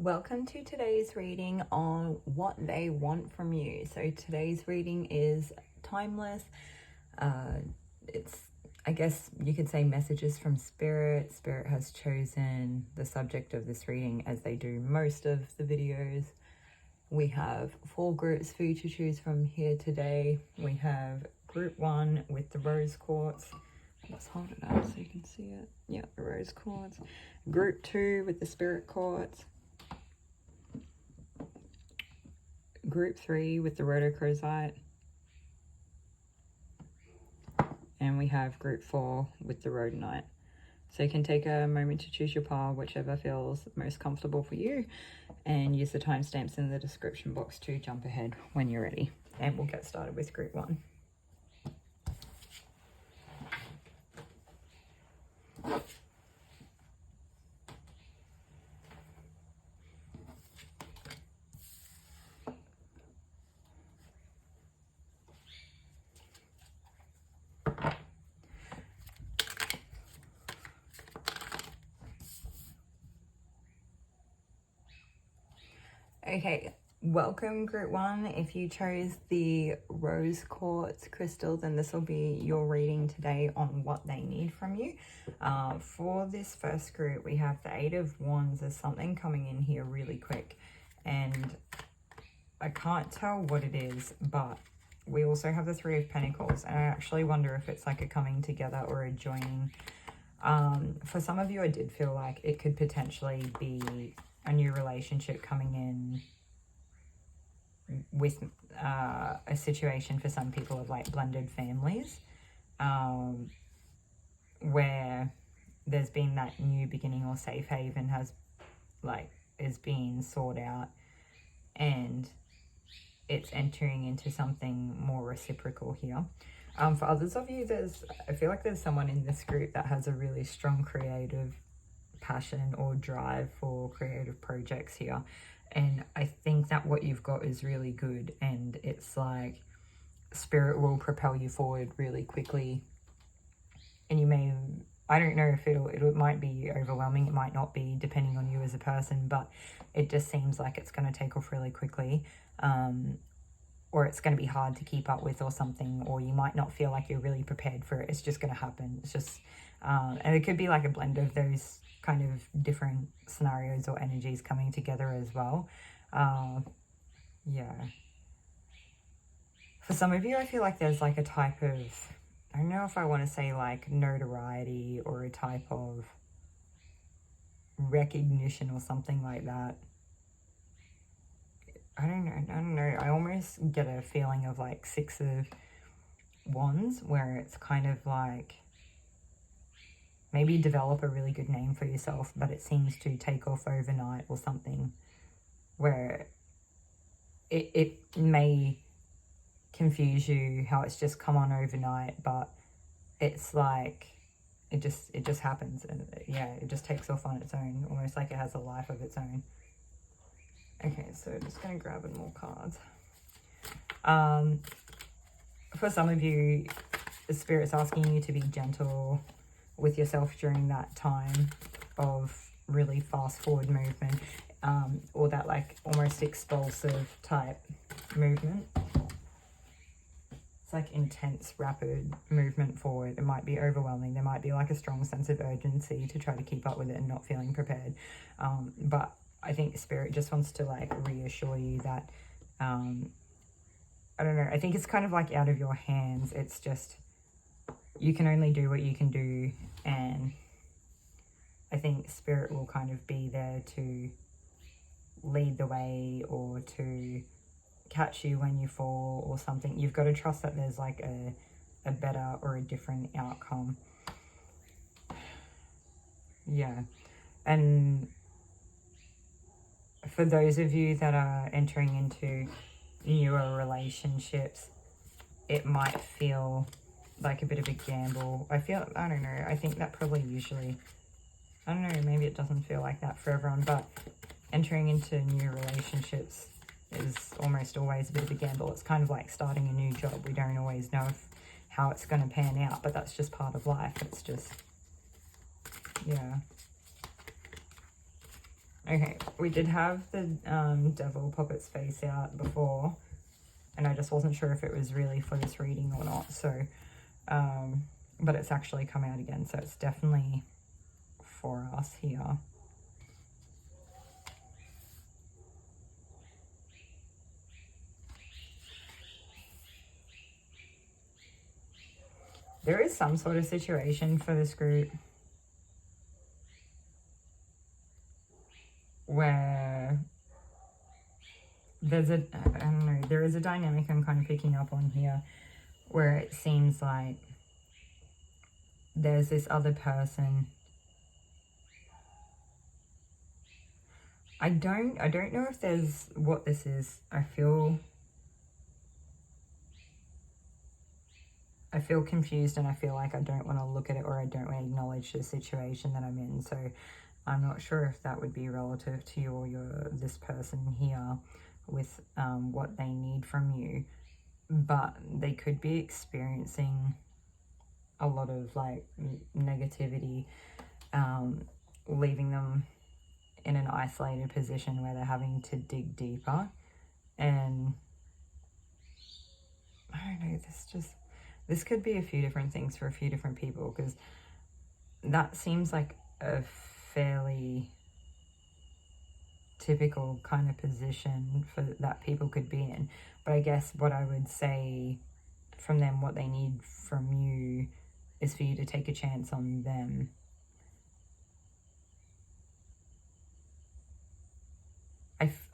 Welcome to today's reading on what they want from you. So today's reading is timeless. It's, I guess you could say, messages from Spirit. Spirit has chosen the subject of this reading, as they do most of the videos. We have 4 groups for you to choose from here today. We have group 1 with the rose quartz. Let's hold it up so you can see it. Yeah, the rose quartz. Group 2 with the spirit quartz. Group 3 with the Rhodochrosite. And we have group 4 with the Rhodonite. So you can take a moment to choose your pile, whichever feels most comfortable for you, and use the timestamps in the description box to jump ahead when you're ready. And we'll get started with group 1. Okay, welcome group 1. If you chose the rose quartz crystal, then this will be your reading today on what they need from you. For this first group, we have the 8 of Wands. There's something coming in here really quick, and I can't tell what it is, but we also have the 3 of Pentacles, and I actually wonder if it's like a coming together or a joining. For some of you, I did feel like it could potentially be a new relationship coming in with a situation for some people of like blended families, where there's been that new beginning or safe haven is being sought out, and it's entering into something more reciprocal here. For others of you, I feel like there's someone in this group that has a really strong creative passion or drive for creative projects here, and I think that what you've got is really good, and it's like Spirit will propel you forward really quickly, and you may, I don't know if it might be overwhelming, it might not be, depending on you as a person, but it just seems like it's going to take off really quickly, or it's going to be hard to keep up with or something, or you might not feel like you're really prepared for it. It's just going to happen. It's just, and it could be like a blend of those kind of different scenarios or energies coming together as well. Yeah. For some of you, I feel like there's like a type of, I don't know if I want to say like notoriety or a type of recognition or something like that. I don't know. I almost get a feeling of like 6 of Wands, where it's kind of like, maybe develop a really good name for yourself, but it seems to take off overnight or something, where it may confuse you how it's just come on overnight, but it's like it just happens, and yeah, it just takes off on its own, almost like it has a life of its own. Okay, so I'm just going to grab more cards. For some of you, the Spirit's asking you to be gentle with yourself during that time of really fast forward movement, or that like almost expulsive type movement. It's like intense, rapid movement forward. It might be overwhelming. There might be like a strong sense of urgency to try to keep up with it and not feeling prepared. But I think Spirit just wants to like reassure you that, I don't know, I think it's kind of like out of your hands. It's just, you can only do what you can do, and I think Spirit will kind of be there to lead the way or to catch you when you fall or something. You've got to trust that there's like a better or a different outcome. Yeah. And for those of you that are entering into newer relationships, it might feel like a bit of a gamble. I don't know, I think that probably usually, I don't know, maybe it doesn't feel like that for everyone, but entering into new relationships is almost always a bit of a gamble. It's kind of like starting a new job. We don't always know how it's going to pan out, but that's just part of life. It's just, yeah. Okay, we did have the devil pop its face out before, and I just wasn't sure if it was really for this reading or not. So, but it's actually come out again, so it's definitely for us here. There is some sort of situation for this group where there's a, I don't know, there is a dynamic I'm kind of picking up on here where it seems like there's this other person. I don't know if there's what this is. I feel confused, and I feel like I don't want to look at it, or I don't want to acknowledge the situation that I'm in. So I'm not sure if that would be relative to you or this person here with what they need from you. But they could be experiencing a lot of like negativity, leaving them in an isolated position where they're having to dig deeper. And I don't know, this could be a few different things for a few different people, because that seems like a fairly typical kind of position for that people could be in. But I guess what I would say from them, what they need from you, is for you to take a chance on them.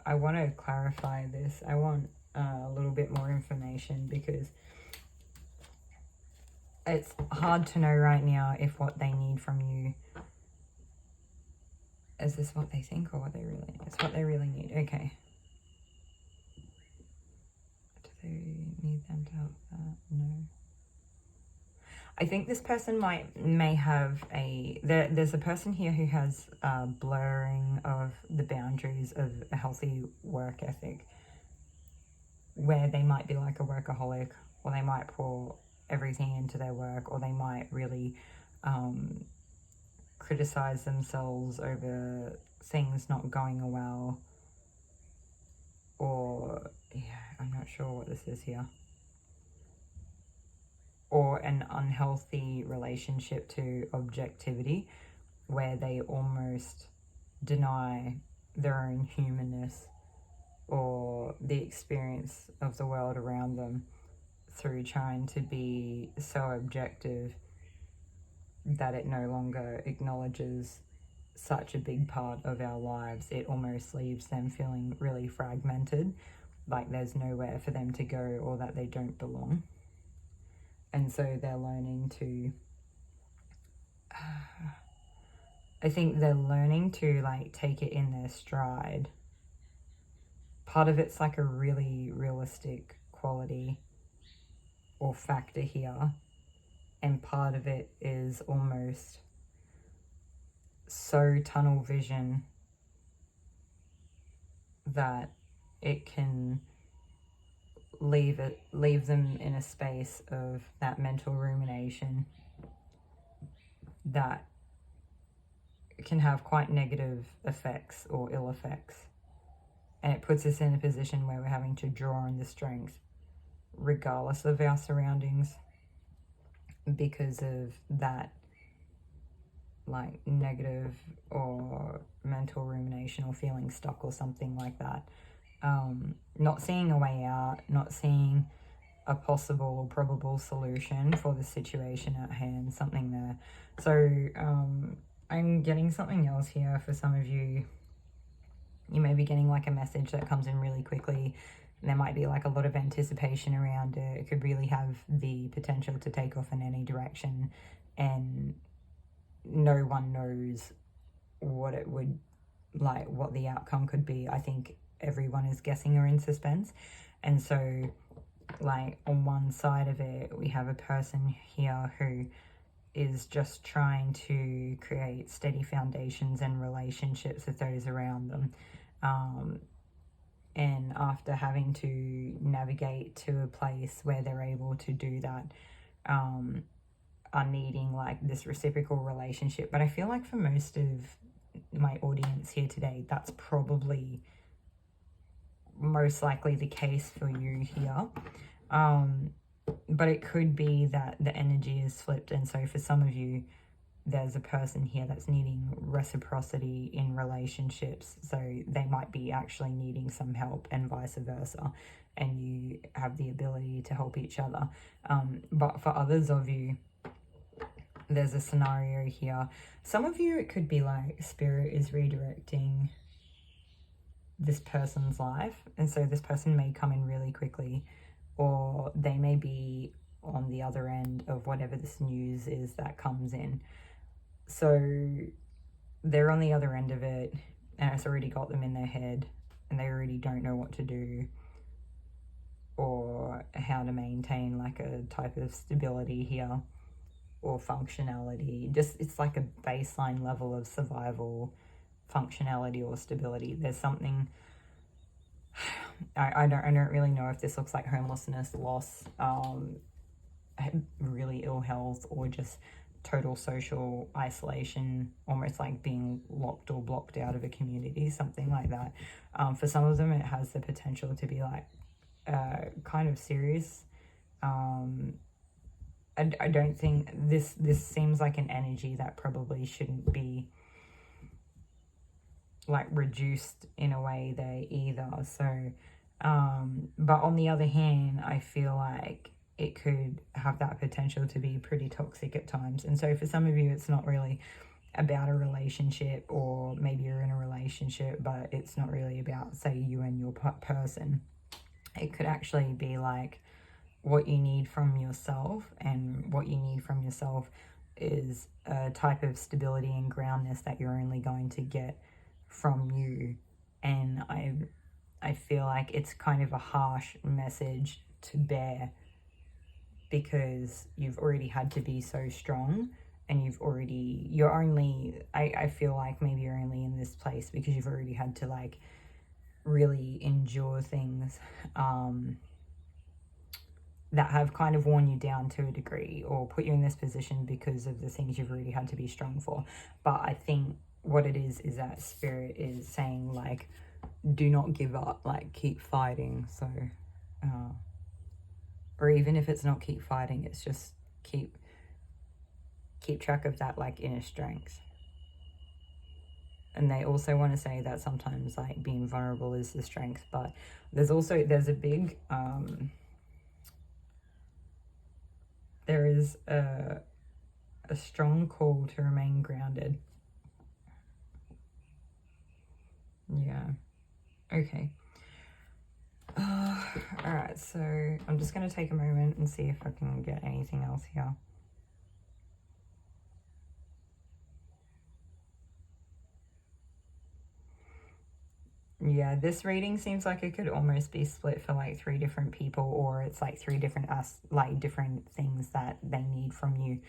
I want to clarify this. I want a little bit more information, because it's hard to know right now if what they need from you, is this what they think or what they really need? It's what they really need. Okay. Do they need them to help that? No. I think this person may have there's a person here who has a blurring of the boundaries of a healthy work ethic, where they might be like a workaholic, or they might pour everything into their work, or they might really criticize themselves over things not going well, or yeah, I'm not sure what this is here. Or an unhealthy relationship to objectivity, where they almost deny their own humanness or the experience of the world around them through trying to be so objective that it no longer acknowledges such a big part of our lives. It almost leaves them feeling really fragmented, like there's nowhere for them to go, or that they don't belong. And so they're learning to, I think they're learning to like take it in their stride. Part of it's like a really realistic quality or factor here, and part of it is almost so tunnel vision that it can leave them in a space of that mental rumination that can have quite negative effects or ill effects. And it puts us in a position where we're having to draw on the strength regardless of our surroundings, because of that like negative or mental rumination or feeling stuck or something like that. Not seeing a way out, not seeing a possible or probable solution for the situation at hand, something there. So I'm getting something else here for some of you. You may be getting like a message that comes in really quickly. There might be like a lot of anticipation around it. It could really have the potential to take off in any direction, and no one knows what it would, like what the outcome could be. I think everyone is guessing or in suspense. And so like on one side of it, we have a person here who is just trying to create steady foundations and relationships with those around them. And after having to navigate to a place where they're able to do that, are needing like this reciprocal relationship. But I feel like for most of my audience here today, that's probably most likely the case for you here. But it could be that the energy is flipped, and so for some of you, there's a person here that's needing reciprocity in relationships, so they might be actually needing some help and vice versa, and you have the ability to help each other. But for others of you, there's a scenario here. Some of you, it could be like spirit is redirecting this person's life, and so this person may come in really quickly, or they may be on the other end of whatever this news is that comes in. So they're on the other end of it, and it's already got them in their head, and they already don't know what to do or how to maintain like a type of stability here or functionality. Just, it's like a baseline level of survival, functionality or stability. There's something, I don't really know if this looks like homelessness, loss, really ill health, or just total social isolation, almost like being locked or blocked out of a community, something like that. For some of them, it has the potential to be like kind of serious. I don't think this seems like an energy that probably shouldn't be like reduced in a way there either. So but on the other hand, I feel like it could have that potential to be pretty toxic at times. And so for some of you, it's not really about a relationship, or maybe you're in a relationship, but it's not really about, say, you and your person. It could actually be like what you need from yourself, and what you need from yourself is a type of stability and groundness that you're only going to get from you. And I feel like it's kind of a harsh message to bear, because you've already had to be so strong, and I feel like maybe you're only in this place because you've already had to like really endure things that have kind of worn you down to a degree, or put you in this position because of the things you've already had to be strong for. But I think what it is that spirit is saying, like, do not give up, like, keep fighting. So or even if it's not keep fighting, it's just keep track of that like inner strength. And they also want to say that sometimes like being vulnerable is the strength, but there's a big there is a strong call to remain grounded. Yeah. Okay. Alright, so I'm just going to take a moment and see if I can get anything else here. Yeah, this reading seems like it could almost be split for like 3 different people, or it's like 3 different different things that they need from you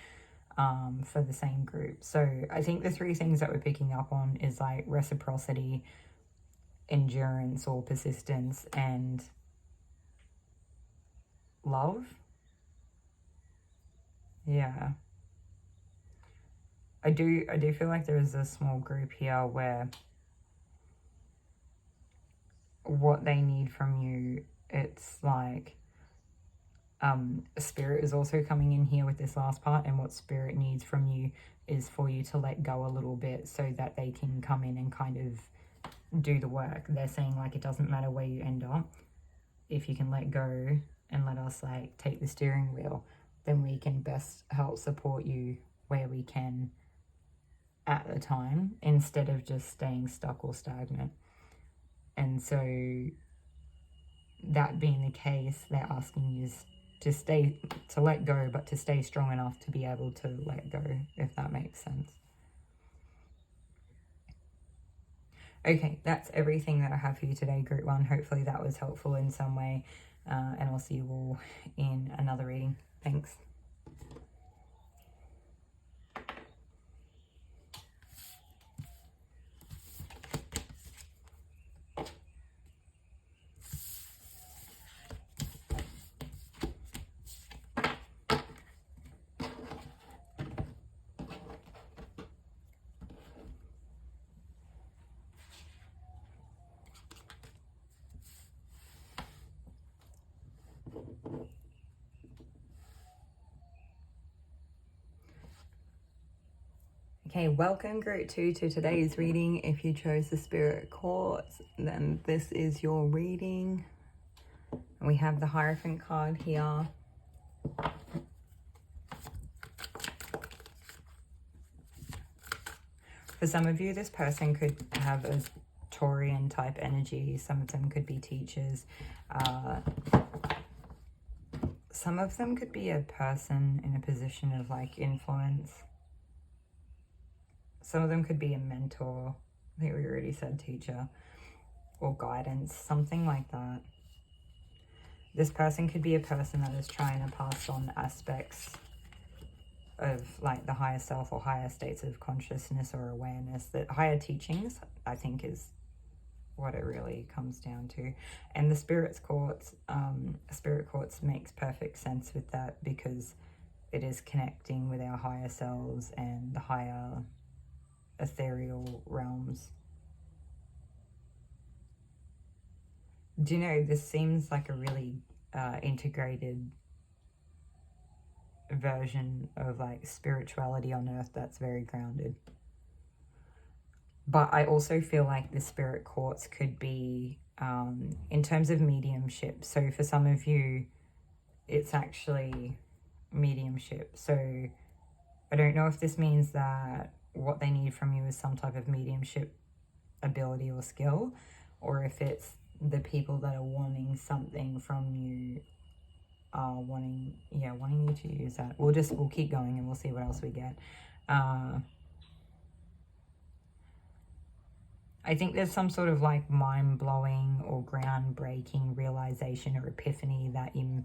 for the same group. So I think the 3 things that we're picking up on is like reciprocity, endurance or persistence, and love. Yeah. I do feel like there is a small group here where what they need from you, it's like spirit is also coming in here with this last part, and what spirit needs from you is for you to let go a little bit so that they can come in and kind of do the work. They're saying like it doesn't matter where you end up, if you can let go and let us like take the steering wheel, then we can best help support you where we can at the time, instead of just staying stuck or stagnant. And so that being the case, they're asking you to let go, but to stay strong enough to be able to let go, if that makes sense. Okay, that's everything that I have for you today, Group 1. Hopefully that was helpful in some way, and I'll see you all in another reading. Thanks. Okay, welcome group 2 to today's reading. If you chose the Spirit Quartz, then this is your reading. We have the Hierophant card here. For some of you, this person could have a Taurian type energy. Some of them could be teachers. Some of them could be a person in a position of like influence. Some of them could be a mentor. I think we already said teacher. Or guidance, something like that. This person could be a person that is trying to pass on aspects of like the higher self or higher states of consciousness or awareness. That higher teachings, I think, is what it really comes down to. And the Spirit Quartz makes perfect sense with that, because it is connecting with our higher selves and the higher ethereal realms. Do you know, this seems like a really integrated version of like spirituality on earth that's very grounded. But I also feel like the Spirit Quartz could be in terms of mediumship. So for some of you, it's actually mediumship. So I don't know if this means that what they need from you is some type of mediumship ability or skill, or if it's the people that are wanting something from you are wanting you to use that. We'll keep going and we'll see what else we get. I think there's some sort of like mind-blowing or groundbreaking realization or epiphany that you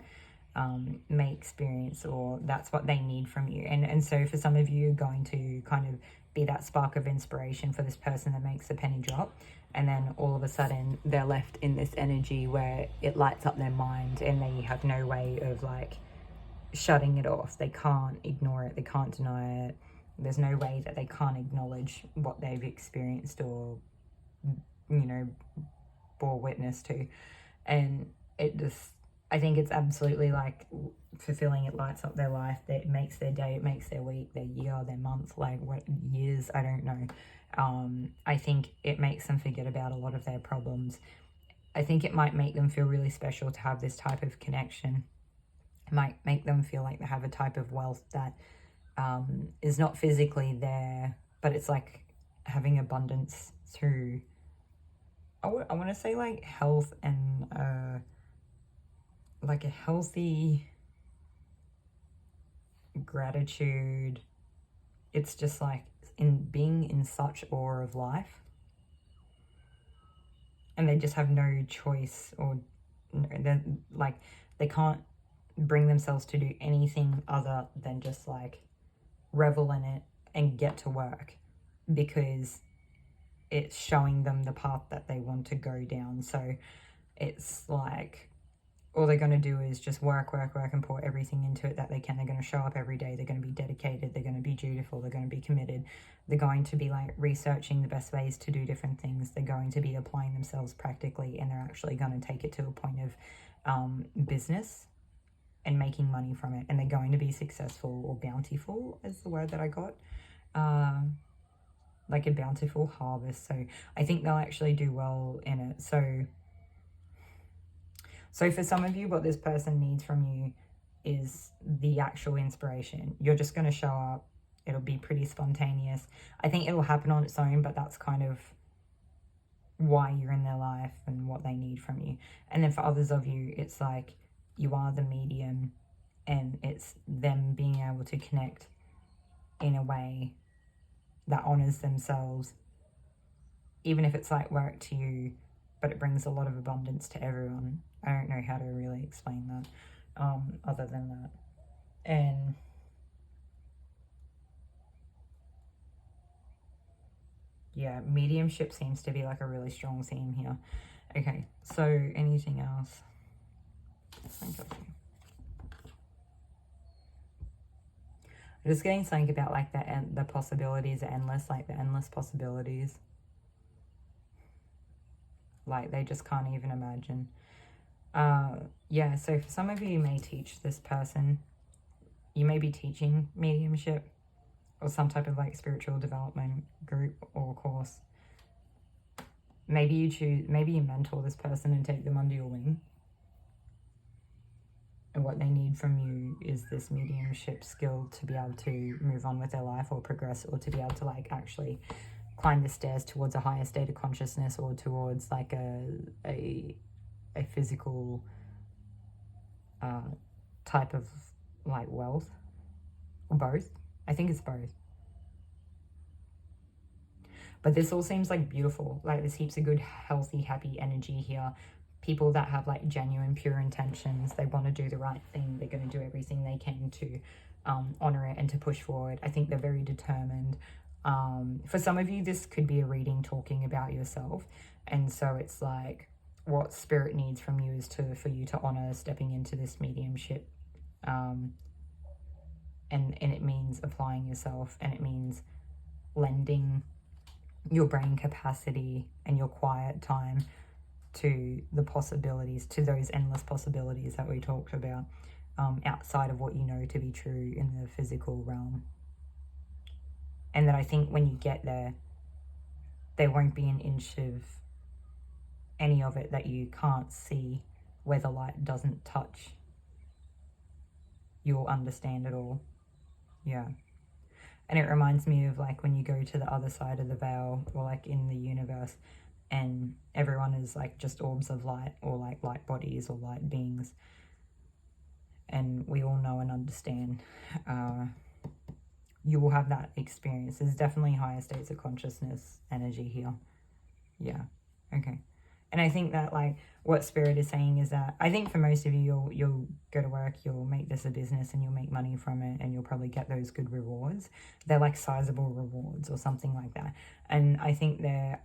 may experience, or that's what they need from you. And so for some of you, going to kind of be that spark of inspiration for this person that makes the penny drop, and then all of a sudden they're left in this energy where it lights up their mind and they have no way of like shutting it off. They can't ignore it, they can't deny it. There's no way that they can't acknowledge what they've experienced or, you know, bore witness to. And it just, I think it's absolutely like fulfilling. It lights up their life, it makes their day, it makes their week, their year, their month, like what years, I don't know. I think it makes them forget about a lot of their problems. I think it might make them feel really special to have this type of connection. It might make them feel like they have a type of wealth that is not physically there, but it's like having abundance through, I want to say like health and like a healthy gratitude. It's just like in being in such awe of life, and they just have no choice, or like they can't bring themselves to do anything other than just like revel in it and get to work, because it's showing them the path that they want to go down. So it's like all they're going to do is just work and pour everything into it that they can. They're going to show up every day. They're going to be dedicated. They're going to be dutiful. They're going to be committed. They're going to be like researching the best ways to do different things. They're going to be applying themselves practically, and they're actually going to take it to a point of business and making money from it. And they're going to be successful, or bountiful is the word that I got. Like a bountiful harvest. So I think they'll actually do well in it. So for some of you, what this person needs from you is the actual inspiration. You're just going to show up. It'll be pretty spontaneous. I think it'll happen on its own, but that's kind of why you're in their life and what they need from you. And then for others of you, it's like you are the medium, and it's them being able to connect in a way that honors themselves, even if it's like work to you, but it brings a lot of abundance to everyone. I don't know how to really explain that other than that. And yeah, mediumship seems to be like a really strong theme here. Okay, so anything else? I'm just getting something about like the possibilities are endless, like the endless possibilities. Like they just can't even imagine. Yeah, so for some of you, you may teach this person. You may be teaching mediumship, or some type of like spiritual development group or course. Maybe you mentor this person and take them under your wing. And what they need from you is this mediumship skill to be able to move on with their life or progress, or to be able to like actually climb the stairs towards a higher state of consciousness, or towards like a physical type of like wealth, or both. I think it's both. But this all seems like beautiful. Like there's heaps of good, healthy, happy energy here. People that have like genuine, pure intentions. They want to do the right thing. They're going to do everything they can to honor it and to push forward. I think they're very determined. For some of you, this could be a reading talking about yourself. And so it's like what spirit needs from you is for you to honor stepping into this mediumship. And it means applying yourself, and it means lending your brain capacity and your quiet time to the possibilities, to those endless possibilities that we talked about, outside of what you know to be true in the physical realm. And that I think when you get there, there won't be an inch of any of it that you can't see, where the light doesn't touch. You'll understand it all. Yeah. And it reminds me of like when you go to the other side of the veil, or like in the universe, and everyone is like just orbs of light, or like light bodies or light beings. And we all know and understand. You will have that experience. There's definitely higher states of consciousness energy here. Yeah. Okay. And I think that like what Spirit is saying is that I think for most of you, you'll go to work, you'll make this a business, and you'll make money from it, and you'll probably get those good rewards. They're like sizable rewards or something like that. And I think there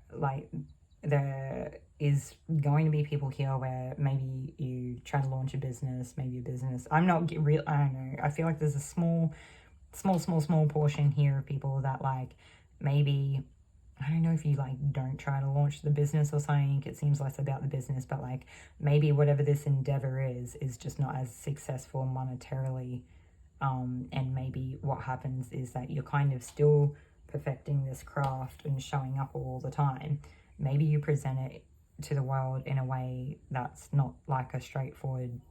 is going to be people here where maybe you try to launch a business, maybe a business. I don't know. I feel like there's a small portion here of people that like maybe, I don't know if you like don't try to launch the business or something. It seems less about the business, but like maybe whatever this endeavor is just not as successful monetarily. And maybe what happens is that you're kind of still perfecting this craft and showing up all the time. Maybe you present it to the world in a way that's not like a straightforward,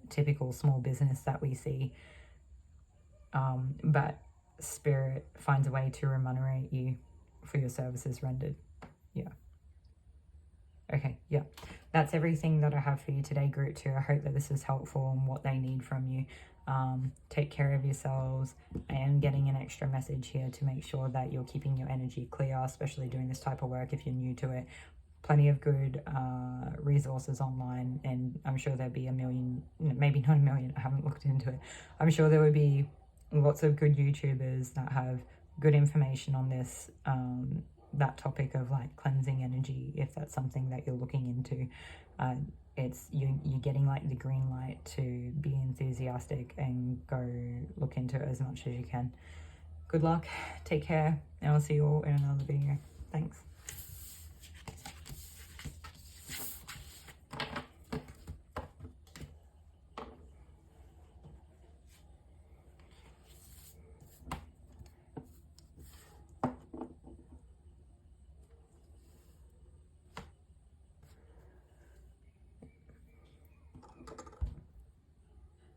typical small business that we see. But Spirit finds a way to remunerate you for your services rendered. Yeah. Okay, yeah. That's everything that I have for you today, Group 2. I hope that this is helpful and what they need from you. Take care of yourselves. I am getting an extra message here to make sure that you're keeping your energy clear, especially doing this type of work if you're new to it. Plenty of good resources online, and I'm sure there'll be a million, maybe not a million, I haven't looked into it. I'm sure there would be lots of good YouTubers that have good information on this, that topic of like cleansing energy, if that's something that you're looking into. It's you're getting like the green light to be enthusiastic and go look into it as much as you can. Good luck, take care, and I'll see you all in another video. Thanks.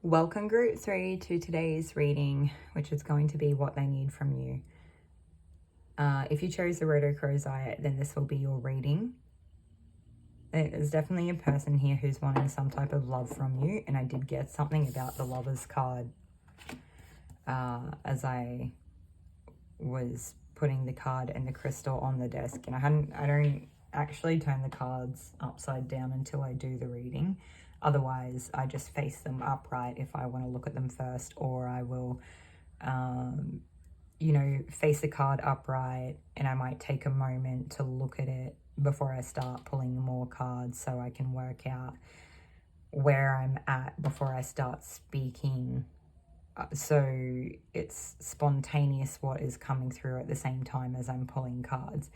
Welcome, Group 3, to today's reading, which is going to be what they need from you. If you chose the Rhodochrosite, then this will be your reading. There's definitely a person here who's wanting some type of love from you, and I did get something about the Lover's card as I was putting the card and the crystal on the desk, and I don't actually turn the cards upside down until I do the reading. Otherwise, I just face them upright if I want to look at them first, or I will, face the card upright, and I might take a moment to look at it before I start pulling more cards, so I can work out where I'm at before I start speaking. So it's spontaneous what is coming through at the same time as I'm pulling cards.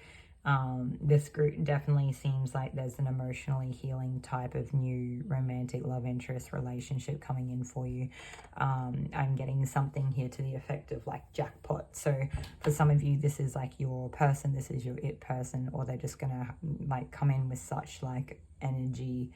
This group definitely seems like there's an emotionally healing type of new romantic love interest relationship coming in for you. I'm getting something here to the effect of like jackpot. So for some of you, this is like your person, this is your it person, or they're just gonna like come in with such like energy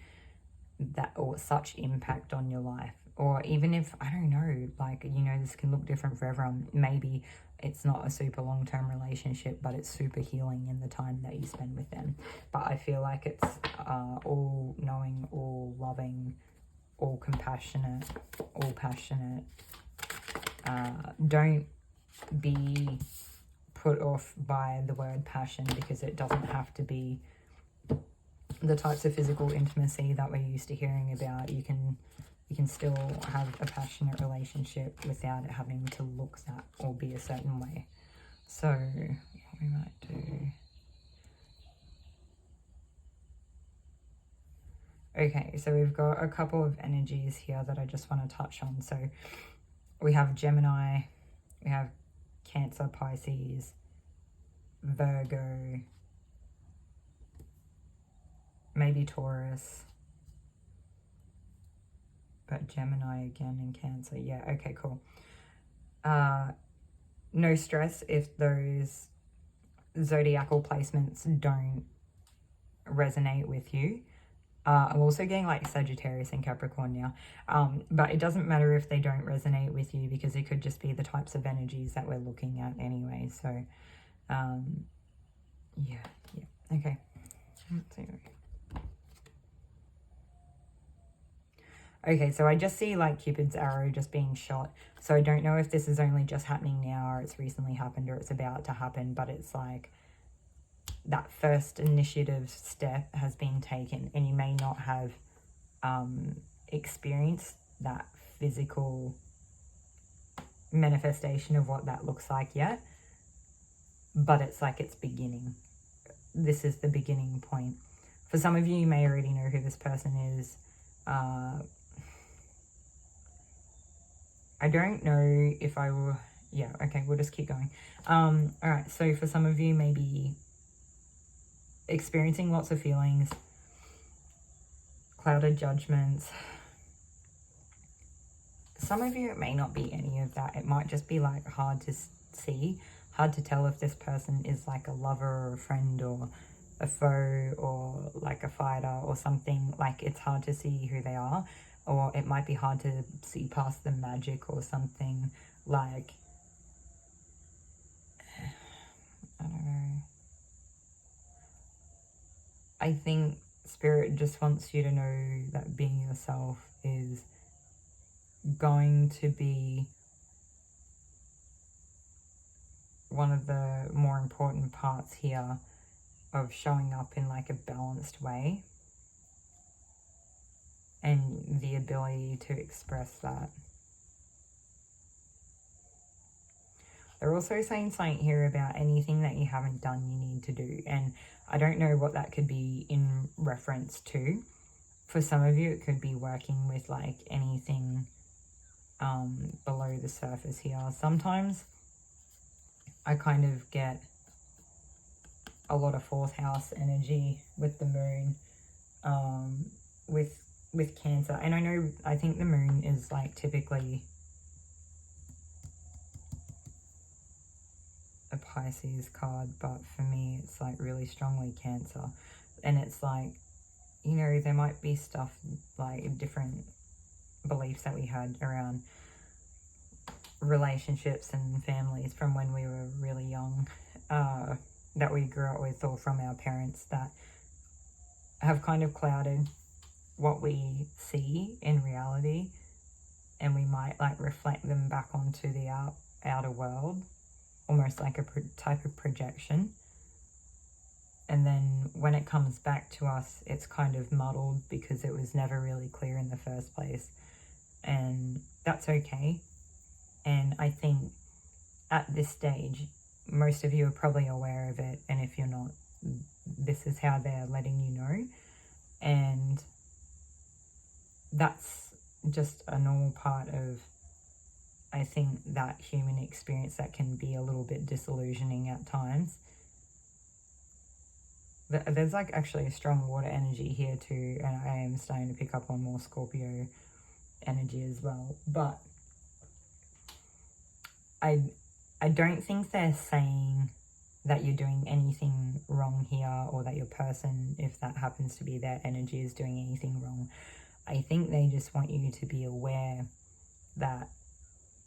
that, or such impact on your life. Or even if, I don't know, like, you know, this can look different for everyone. Maybe it's not a super long-term relationship, but it's super healing in the time that you spend with them. But I feel like it's all knowing, all loving, all compassionate, all passionate. Don't be put off by the word passion, because it doesn't have to be the types of physical intimacy that we're used to hearing about. You can still have a passionate relationship without it having to look that or be a certain way. So what we might do, okay, so we've got a couple of energies here that I just want to touch on. So we have Gemini, we have Cancer, Pisces, Virgo, maybe Taurus, but Gemini again and Cancer. Yeah, okay, cool. No stress if those zodiacal placements don't resonate with you. I'm also getting like Sagittarius and Capricorn now, but it doesn't matter if they don't resonate with you, because it could just be the types of energies that we're looking at anyway. So yeah, okay. Let's see. Okay, so I just see like Cupid's arrow just being shot. So I don't know if this is only just happening now, or it's recently happened, or it's about to happen, but it's like that first initiative step has been taken, and you may not have experienced that physical manifestation of what that looks like yet, but it's like it's beginning. This is the beginning point. For some of you, you may already know who this person is. I don't know if I will, yeah, okay, we'll just keep going. All right, so for some of you, maybe experiencing lots of feelings, clouded judgments. Some of you, it may not be any of that. It might just be like hard to see, hard to tell if this person is like a lover or a friend or a foe or like a fighter or something. Like it's hard to see who they are. Or it might be hard to see past the magic or something, like, I don't know. I think Spirit just wants you to know that being yourself is going to be one of the more important parts here of showing up in like a balanced way. And the ability to express that. They're also saying something here about anything that you haven't done you need to do. And I don't know what that could be in reference to. For some of you, it could be working with like anything below the surface here. Sometimes I kind of get a lot of fourth house energy with the moon, with Cancer. And I think the moon is like typically a Pisces card, but for me it's like really strongly Cancer. And it's like, you know, there might be stuff like different beliefs that we had around relationships and families from when we were really young, that we grew up with, or from our parents, that have kind of clouded what we see in reality, and we might like reflect them back onto the outer world, almost like a type of projection. And then when it comes back to us, it's kind of muddled because it was never really clear in the first place, and that's okay. And I think at this stage, most of you are probably aware of it, and if you're not, this is how they're letting you know. And that's just a normal part of, I think, that human experience that can be a little bit disillusioning at times. There's like actually a strong water energy here too, and I am starting to pick up on more Scorpio energy as well. But I don't think they're saying that you're doing anything wrong here, or that your person, if that happens to be their energy, is doing anything wrong. I think they just want you to be aware that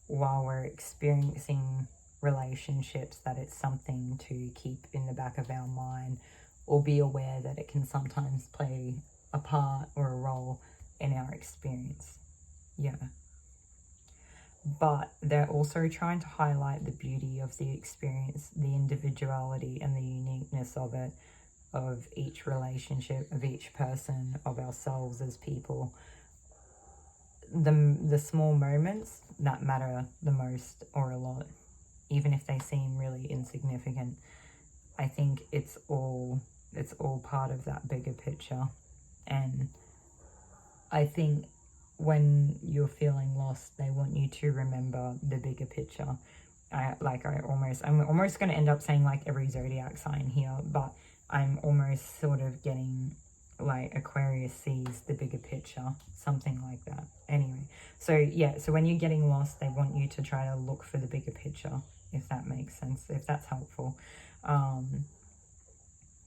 while we're experiencing relationships, that it's something to keep in the back of our mind, or be aware that it can sometimes play a part or a role in our experience. Yeah. But they're also trying to highlight the beauty of the experience, the individuality and the uniqueness of it, of each relationship, of each person, of ourselves as people. The small moments that matter the most, or a lot, even if they seem really insignificant. I think it's all part of that bigger picture. And I think when you're feeling lost, they want you to remember the bigger picture. I'm almost going to end up saying like every zodiac sign here, but I'm almost sort of getting like Aquarius sees the bigger picture, something like that. Anyway, so yeah, so when you're getting lost, they want you to try to look for the bigger picture, if that makes sense, if that's helpful.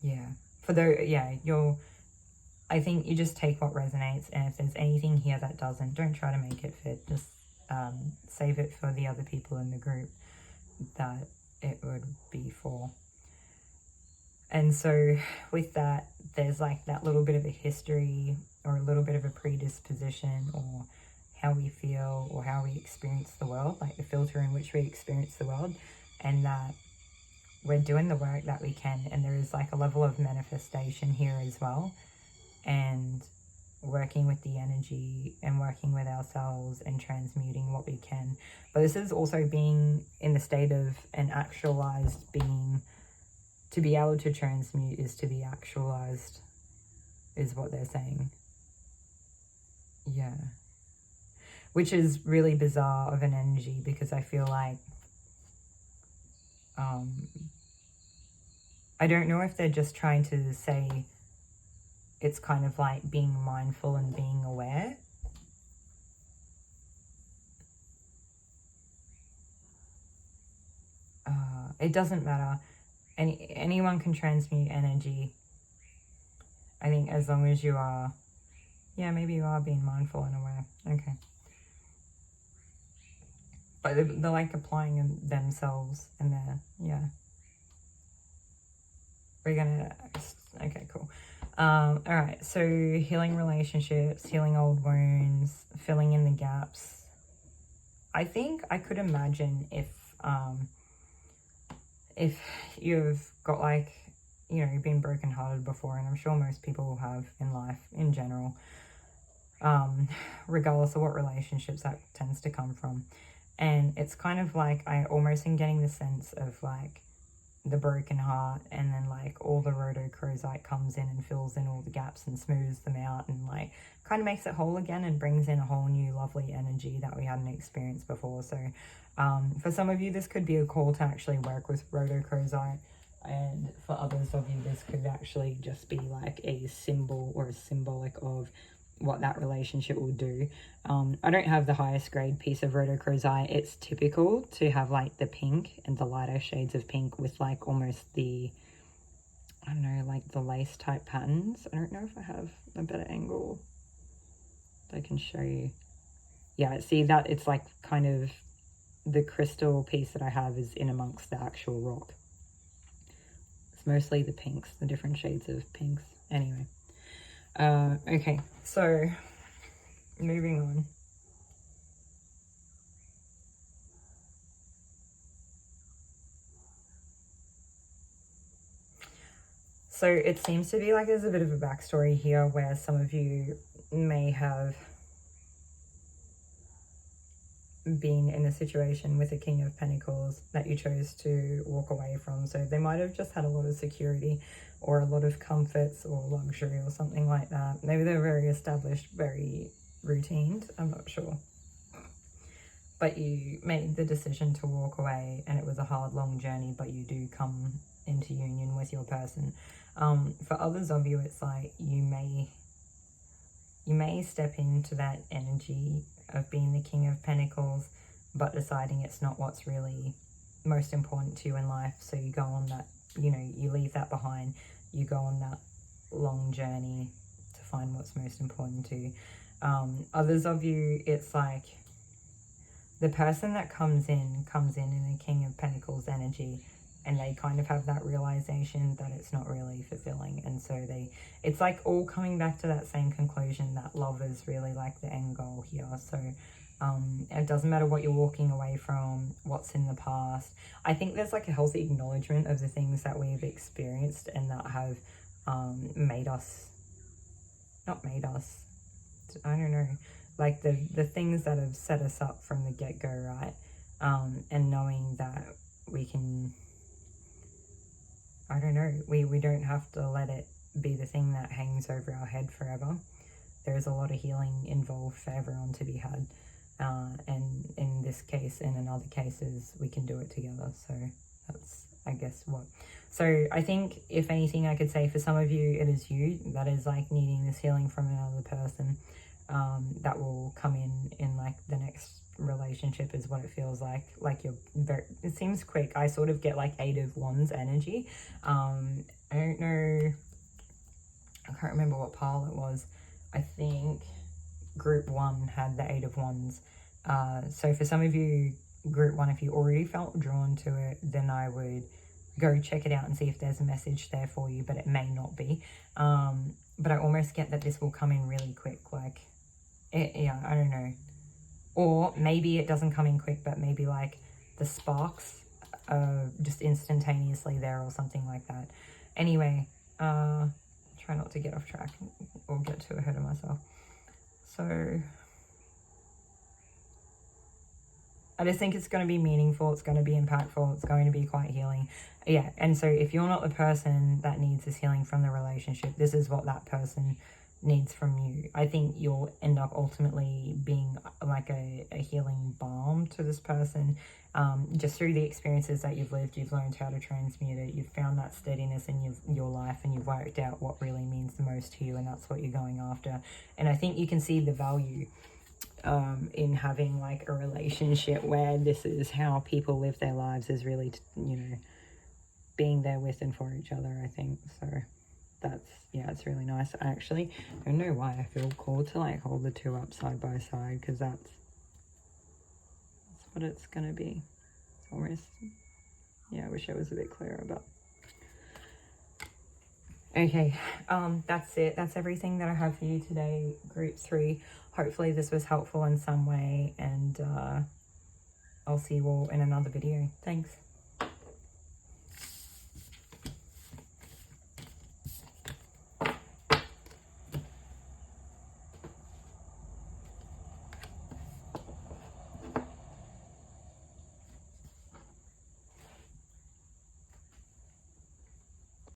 Yeah, I think you just take what resonates, and if there's anything here that doesn't, don't try to make it fit. Just save it for the other people in the group that it would be for. And so with that, there's like that little bit of a history, or a little bit of a predisposition, or how we feel, or how we experience the world, like the filter in which we experience the world, and that we're doing the work that we can. And there is like a level of manifestation here as well, and working with the energy and working with ourselves and transmuting what we can. But this is also being in the state of an actualized being. To be able to transmute is to be actualized, is what they're saying. Yeah. Which is really bizarre of an energy, because I feel like I don't know if they're just trying to say it's kind of like being mindful and being aware. It doesn't matter. Anyone can transmute energy. I think as long as you are, yeah, maybe you are being mindful and aware. Okay. But they're like applying themselves, and they're, yeah. We're gonna, okay, cool. All right, so healing relationships, healing old wounds, filling in the gaps. I think I could imagine if you've got like, you know, you've been brokenhearted before, and I'm sure most people have in life in general, regardless of what relationships that tends to come from. And it's kind of like, I almost am getting the sense of like the broken heart, and then like all the Rhodochrosite comes in and fills in all the gaps and smooths them out, and like kind of makes it whole again, and brings in a whole new lovely energy that we hadn't experienced before. So for some of you, this could be a call to actually work with Rhodochrosite, and for others of you, this could actually just be like a symbol or a symbolic of what that relationship will do. I don't have the highest grade piece of Rhodochrosite. It's typical to have like the pink and the lighter shades of pink with like almost the, I don't know, like the lace type patterns. I don't know if I have a better angle that I can show you. Yeah, see that it's like kind of the crystal piece that I have is in amongst the actual rock. It's mostly the pinks, the different shades of pinks. Anyway. Okay, so moving on. So it seems to be like there's a bit of a backstory here where some of you may have been in a situation with a King of Pentacles that you chose to walk away from. So they might have just had a lot of security or a lot of comforts or luxury or something like that. Maybe they're very established, very routine. I'm not sure. But you made the decision to walk away, and it was a hard, long journey, but you do come into union with your person. For others of you, it's like you may step into that energy of being the King of Pentacles, but deciding it's not what's really most important to you in life. So you go on that, you know, you leave that behind. You go on that long journey to find what's most important to you. Others of you, it's like the person that comes in a King of Pentacles energy, and they kind of have that realization that it's not really fulfilling, and so it's like all coming back to that same conclusion that love is really like the end goal here. So it doesn't matter what you're walking away from, what's in the past. I think there's like a healthy acknowledgement of the things that we've experienced and that have not made us, I don't know, like the things that have set us up from the get-go, right? And knowing that we can, I don't know, we don't have to let it be the thing that hangs over our head forever. There's a lot of healing involved for everyone to be had. And in this case, and in other cases, we can do it together. So that's, I guess, what. So I think, if anything, I could say for some of you, it is you that is like needing this healing from another person. That will come in like the next relationship is what it feels like you're very, it seems quick. I sort of get like 8 of Wands energy. I don't know, I can't remember what pile it was. I think group 1 had the 8 of Wands. So for some of you, group 1, if you already felt drawn to it, then I would go check it out and see if there's a message there for you, but it may not be. But I almost get that this will come in really quick, like yeah, I don't know. Or maybe it doesn't come in quick, but maybe like the sparks are just instantaneously there or something like that. Anyway, try not to get off track or get too ahead of myself. So I just think it's going to be meaningful, it's going to be impactful, it's going to be quite healing. Yeah, and so if you're not the person that needs this healing from the relationship, this is what that person needs from you. I think you'll end up ultimately being like a healing balm to this person. Just through the experiences that you've lived, you've learned how to transmute it, you've found that steadiness in your life, and you've worked out what really means the most to you, and that's what you're going after. And I think you can see the value in having like a relationship where this is how people live their lives, is really, you know, being there with and for each other, I think. So that's, yeah, it's really nice. I actually don't know why I feel called to like hold the 2 up side by side, because that's what it's gonna be almost. Yeah, I wish I was a bit clearer, but okay, that's it. That's everything that I have for you today, group 3. Hopefully this was helpful in some way, and I'll see you all in another video. Thanks.